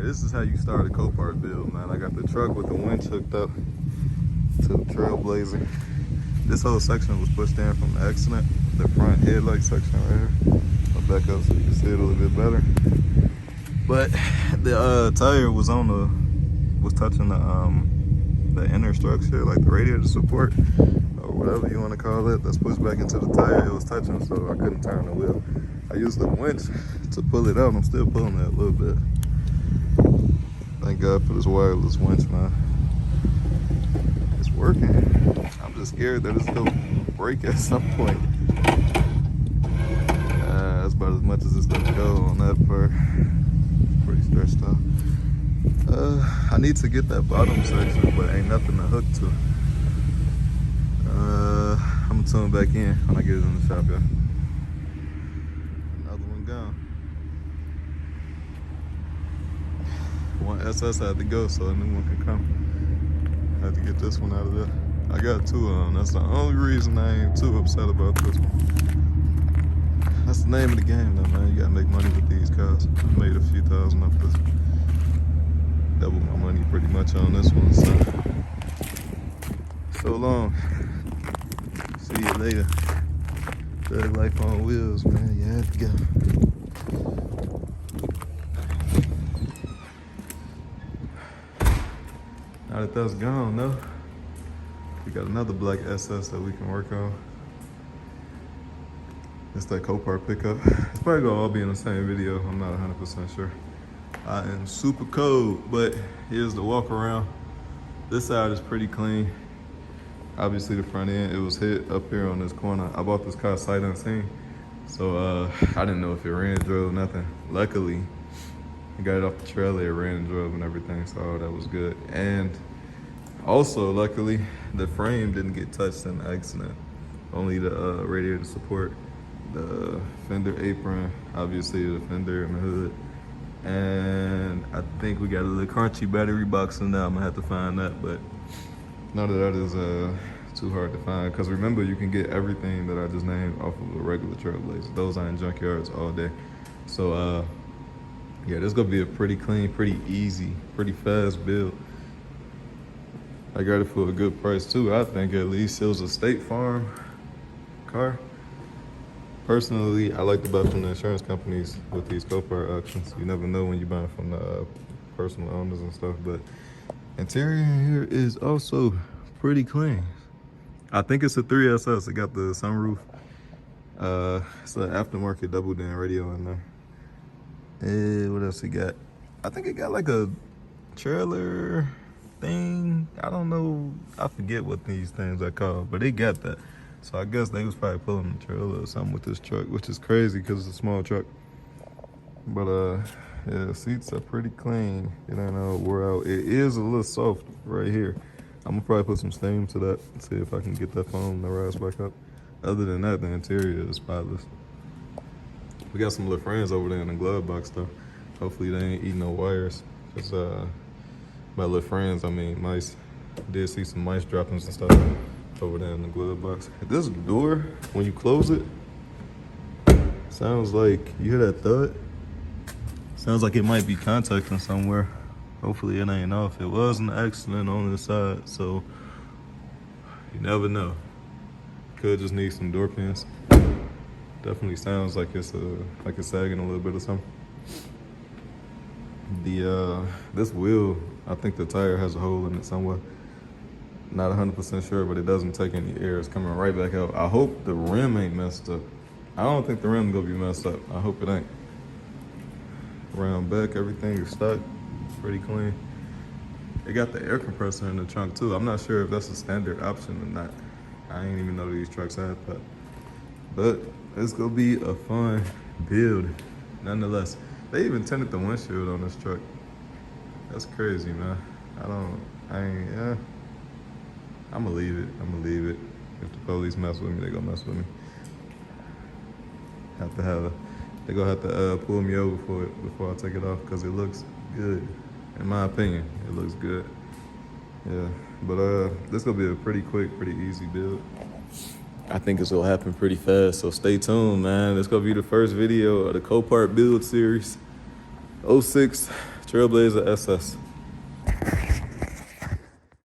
this is how you start a Copart build, man. I got the truck with the winch hooked up to the TRAILBLAZER. This whole section was pushed in from the accident, the front headlight section right here. I'll back up so you can see it a little bit better. But the tire was touching the inner structure, like the radiator support or whatever you want to call it, that's pushed back into the tire. It was touching, so I couldn't turn the wheel. I used the winch to pull it out. I'm still pulling it a little bit. Thank God for this wireless winch, man. It's working. I'm just scared that it's gonna break at some point. That's about as much as it's gonna go on that part. Pretty stretched out. I need to get that bottom section, but ain't nothing to hook to. I'm gonna tune back in when I get it in the shop, y'all. Another one gone. One SS had to go, so a new one can come. I had to get this one out of there. I got two of them. That's the only reason I ain't too upset about this one. That's the name of the game, though, man. You gotta make money with these cars. I made a few thousand off this. Double my money pretty much on this one, so long. See you later. Thug life on wheels, man. You have to go. Now that that's gone, though, we got another black SS that we can work on. It's that Copart pickup. It's probably gonna all be in the same video. I'm not 100% sure. I am super cold, but here's the walk around. This side is pretty clean. Obviously the front end, it was hit up here on this corner. I bought this car sight unseen, so I didn't know if it ran, drove, nothing. Luckily, I got it off the trailer, it ran and drove and everything, so that was good. And also, luckily, the frame didn't get touched in the accident. Only the radiator support, the fender apron, obviously the fender and the hood. And I think we got a little crunchy battery box in there. I'm gonna have to find that, but none of that is too hard to find, because remember, you can get everything that I just named off of a regular TRAILBLAZER. Those are in junkyards all day. So yeah, this is gonna be a pretty clean, pretty easy, pretty fast build. I got it for a good price too, I think, at least. It was a State Farm car. Personally, I like to buy from the insurance companies with these Copart auctions. You never know when you're buying from the personal owners and stuff, but interior in here is also pretty clean. I think it's a 3SS. It got the sunroof. It's an aftermarket double din radio in there. What else it got? I think it got like a trailer thing. I don't know. I forget what these things are called, but it got that. So I guess they was probably pulling the trailer or something with this truck, which is crazy because it's a small truck. But yeah, the seats are pretty clean. It ain't all wore out. It is a little soft right here. I'm gonna probably put some steam to that and see if I can get that foam to rise back up. Other than that, the interior is spotless. We got some little friends over there in the glove box though. Hopefully they ain't eating no wires. Cause my little friends, I mean mice. I did see some mice droppings and stuff over there in the glove box. This door, when you close it, sounds like, you hear that thud? Sounds like it might be contacting somewhere. Hopefully it ain't off. It was an accident on the side, so you never know. Could just need some door pins. Definitely sounds like it's sagging a little bit or something. This wheel, I think the tire has a hole in it somewhere. Not 100% sure, but it doesn't take any air. It's coming right back out. I hope the rim ain't messed up. I don't think the rim gonna be messed up. I hope it ain't. Around back, everything is stuck. Pretty clean. It got the air compressor in the trunk too. I'm not sure if that's a standard option or not. I ain't even know these trucks had that. But it's gonna be a fun build, nonetheless. They even tinted the windshield on this truck. That's crazy, man. I'ma leave it. If the police mess with me, they gonna mess with me. They gonna have to pull me over for it before I take it off, because it looks good. In my opinion, it looks good. Yeah, but this gonna be a pretty quick, pretty easy build. I think it's gonna happen pretty fast, so stay tuned, man. This gonna be the first video of the Copart build series. 06 Trailblazer SS.